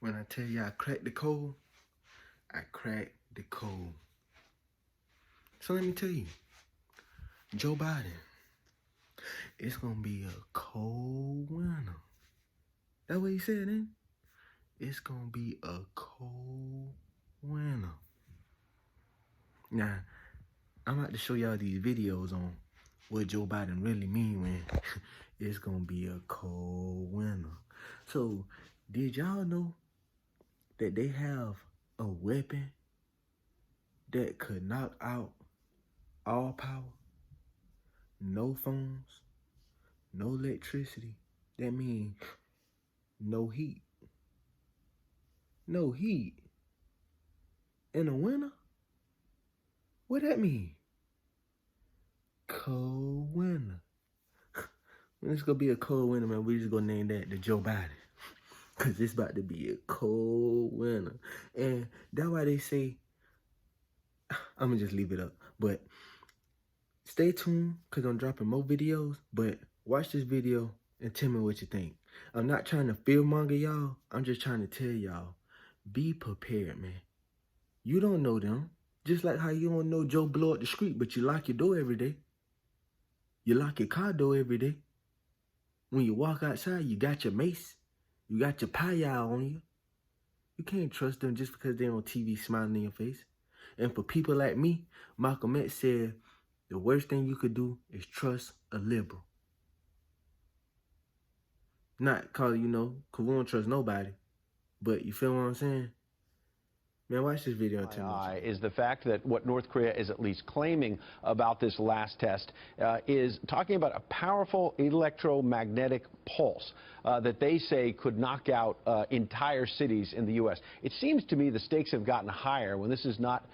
When I tell you I cracked the code, I cracked the code. So let me tell you, Joe Biden, it's gonna be a cold winter. That's what he said, then. It's gonna be a cold winter. Now, I'm about to show y'all these videos on what Joe Biden really mean when it's gonna be a cold winter. So, did y'all know that they have a weapon that could knock out all power? No phones, no electricity. That means no heat. No heat. In the winter? What that mean? Cold winter. When it's gonna be a cold winter, man, we just gonna name that the Joe Biden. Cause it's about to be a cold winter. And that's why they say, I'm gonna just leave it up. But stay tuned, cause I'm dropping more videos. But watch this video and tell me what you think. I'm not trying to fearmonger y'all. I'm just trying to tell y'all, be prepared, man. You don't know them. Just like how you don't know Joe Blow up the street, but you lock your door every day. You lock your car door every day. When you walk outside, you got your mace. You got your pie-eye on you. You can't trust them just because they're on TV smiling in your face. And for people like me, Malcolm X said, the worst thing you could do is trust a liberal. Not cause, cause we don't trust nobody. But you feel what I'm saying? Man, watch this video and tell me. Is the fact that what North Korea is at least claiming about this last test is talking about a powerful electromagnetic pulse that they say could knock out entire cities in the U.S. It seems to me the stakes have gotten higher when this is not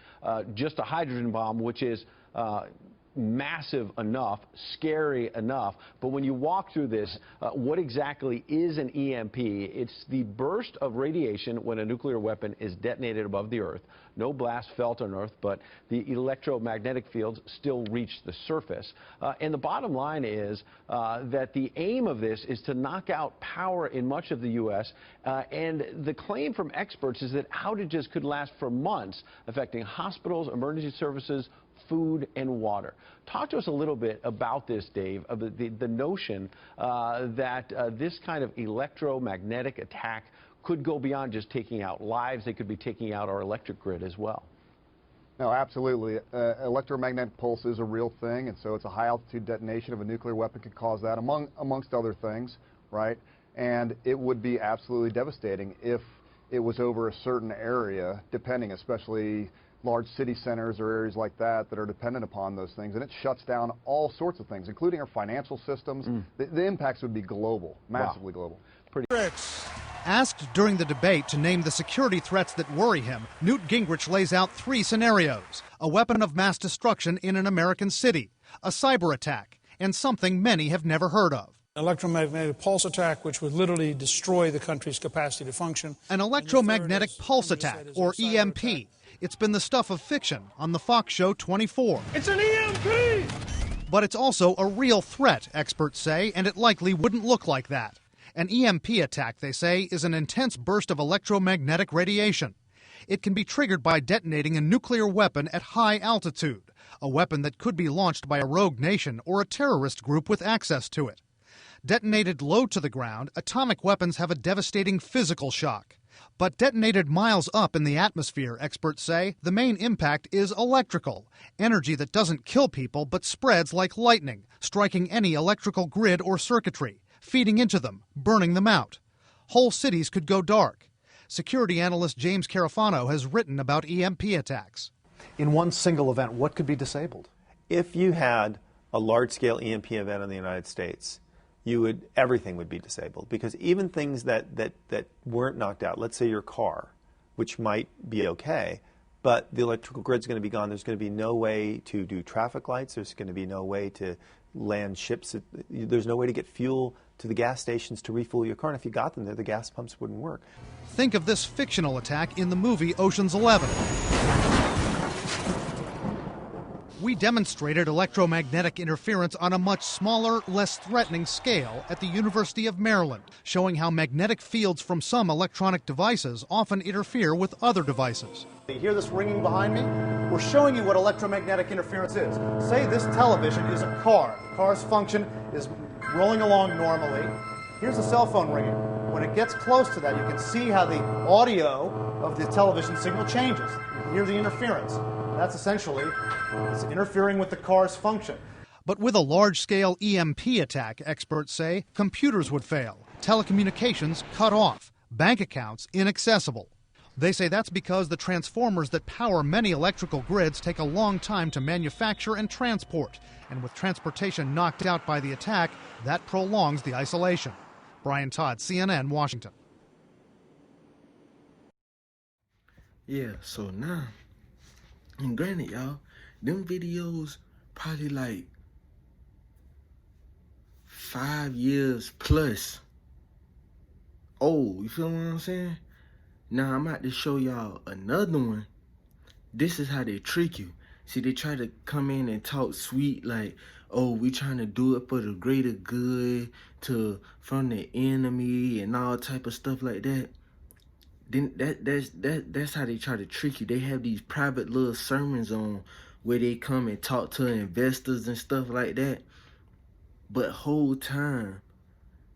just a hydrogen bomb, which is massive enough, scary enough, but when you walk through this, what exactly is an EMP? It's the burst of radiation when a nuclear weapon is detonated above the Earth. No blast felt on Earth, but the electromagnetic fields still reach the surface. And the bottom line is that the aim of this is to knock out power in much of the U.S. And the claim from experts is that outages could last for months, affecting hospitals, emergency services, food, and water. Talk to us a little bit about this, Dave, of the notion that this kind of electromagnetic attack could go beyond just taking out lives. They could be taking out our electric grid as well. No, absolutely. Electromagnetic pulse is a real thing, and so it's a high-altitude detonation of a nuclear weapon could cause that, amongst other things, right? And it would be absolutely devastating if it was over a certain area, depending, especially large city centers or areas like that are dependent upon those things, and it shuts down all sorts of things, including our financial systems. The impacts would be global, massively global. Asked during the debate to name the security threats that worry him, Newt Gingrich lays out 3 scenarios: a weapon of mass destruction in an American city, a cyber attack, and something many have never heard of. Electromagnetic pulse attack, which would literally destroy the country's capacity to function. An electromagnetic pulse attack, or EMP. It's been the stuff of fiction on the Fox show 24. It's an EMP! But it's also a real threat, experts say, and it likely wouldn't look like that. An EMP attack, they say, is an intense burst of electromagnetic radiation. It can be triggered by detonating a nuclear weapon at high altitude, a weapon that could be launched by a rogue nation or a terrorist group with access to it. Detonated low to the ground, atomic weapons have a devastating physical shock. But detonated miles up in the atmosphere, experts say, the main impact is electrical, energy that doesn't kill people but spreads like lightning, striking any electrical grid or circuitry, feeding into them, burning them out. Whole cities could go dark. Security analyst James Carafano has written about EMP attacks. In one single event, what could be disabled? If you had a large-scale EMP event in the United States, everything would be disabled, because even things that weren't knocked out, let's say your car, which might be okay, but the electrical grid's going to be gone. There's going to be no way to do traffic lights. There's going to be no way to land ships. There's no way to get fuel to the gas stations to refuel your car. And if you got them there, the gas pumps wouldn't work. Think of this fictional attack in the movie Ocean's 11. We demonstrated electromagnetic interference on a much smaller, less threatening scale at the University of Maryland, showing how magnetic fields from some electronic devices often interfere with other devices. You hear this ringing behind me? We're showing you what electromagnetic interference is. Say this television is a car. The car's function is rolling along normally. Here's a cell phone ringing. When it gets close to that, you can see how the audio of the television signal changes. You can hear the interference. That's essentially it's interfering with the car's function. But with a large-scale EMP attack, experts say, computers would fail, telecommunications cut off, bank accounts inaccessible. They say that's because the transformers that power many electrical grids take a long time to manufacture and transport. And with transportation knocked out by the attack, that prolongs the isolation. Brian Todd, CNN, Washington. Yeah, so now, and granted, y'all, them videos probably like 5 years plus old. You feel what I'm saying? Now I'm about to show y'all another one. This is how they trick you. See, they try to come in and talk sweet, like, oh, we trying to do it for the greater good, from the enemy and all type of stuff like that. Then that's how they try to trick you. They have these private little sermons on where they come and talk to investors and stuff like that. But whole time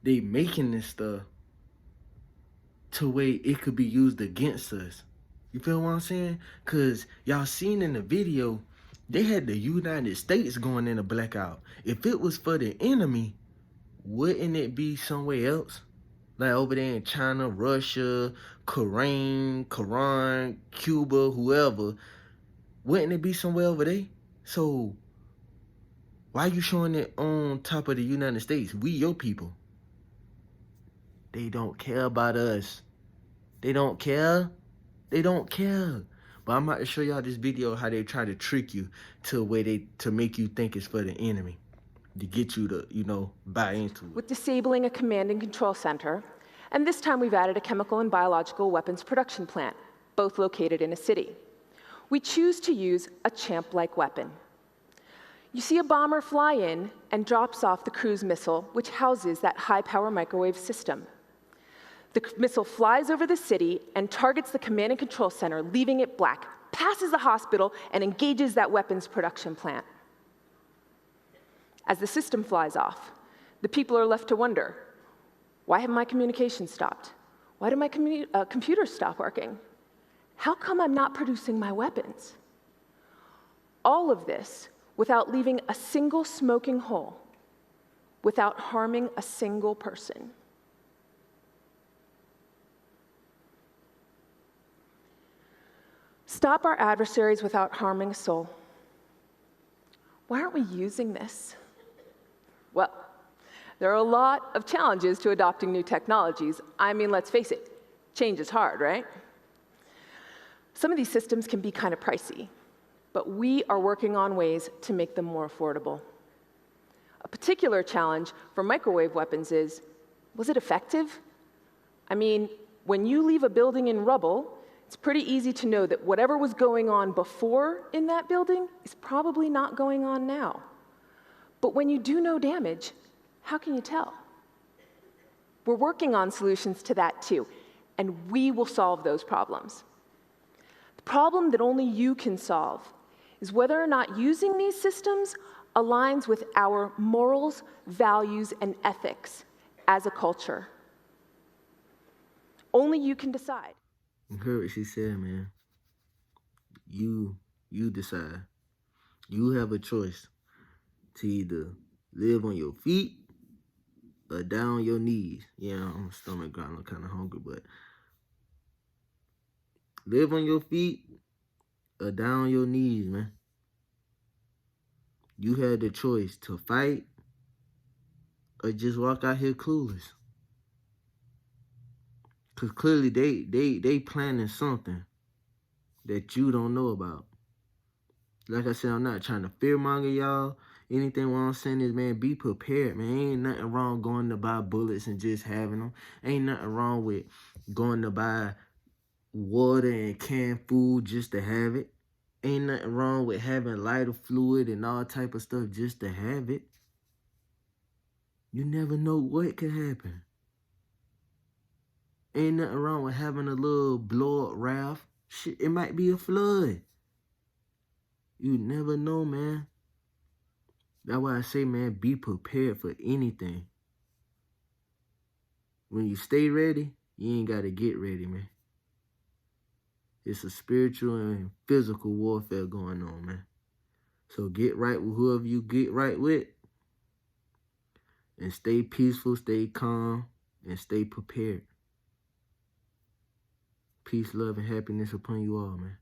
they making this stuff to where it could be used against us. You feel what I'm saying? Cause y'all seen in the video, they had the United States going in a blackout. If it was for the enemy, wouldn't it be somewhere else? Like over there in China, Russia, Korean, Cuba, whoever. Wouldn't it be somewhere over there? So why you showing it on top of the United States? We your people. They don't care about us. They don't care. They don't care. But I'm about to show y'all this video how they try to trick you to make you think it's for the enemy, to get you to, buy into it. With disabling a command and control center, and this time we've added a chemical and biological weapons production plant, both located in a city. We choose to use a CHAMP-like weapon. You see a bomber fly in and drops off the cruise missile, which houses that high-power microwave system. The missile flies over the city and targets the command and control center, leaving it black, passes the hospital, and engages that weapons production plant. As the system flies off, the people are left to wonder, why have my communications stopped? Why did my computers stop working? How come I'm not producing my weapons? All of this without leaving a single smoking hole, without harming a single person. Stop our adversaries without harming a soul. Why aren't we using this? Well, there are a lot of challenges to adopting new technologies. I mean, let's face it, change is hard, right? Some of these systems can be kind of pricey, but we are working on ways to make them more affordable. A particular challenge for microwave weapons is, was it effective? I mean, when you leave a building in rubble, it's pretty easy to know that whatever was going on before in that building is probably not going on now. But when you do no damage, how can you tell? We're working on solutions to that too, and we will solve those problems. The problem that only you can solve is whether or not using these systems aligns with our morals, values, and ethics as a culture. Only you can decide. You heard what she said, man. You decide. You have a choice to either live on your feet or down on your knees. Yeah, I'm stomach growling, I'm kind of hungry, but live on your feet or down on your knees, man. You had the choice to fight or just walk out here clueless. Because clearly they planning something that you don't know about. Like I said, I'm not trying to fearmonger y'all. Anything what I'm saying is, man, be prepared, man. Ain't nothing wrong going to buy bullets and just having them. Ain't nothing wrong with going to buy water and canned food just to have it. Ain't nothing wrong with having lighter fluid and all type of stuff just to have it. You never know what could happen. Ain't nothing wrong with having a little blow-up raft. Shit, it might be a flood. You never know, man. That's why I say, man, be prepared for anything. When you stay ready, you ain't got to get ready, man. It's a spiritual and physical warfare going on, man. So get right with whoever you get right with. And stay peaceful, stay calm, and stay prepared. Peace, love, and happiness upon you all, man.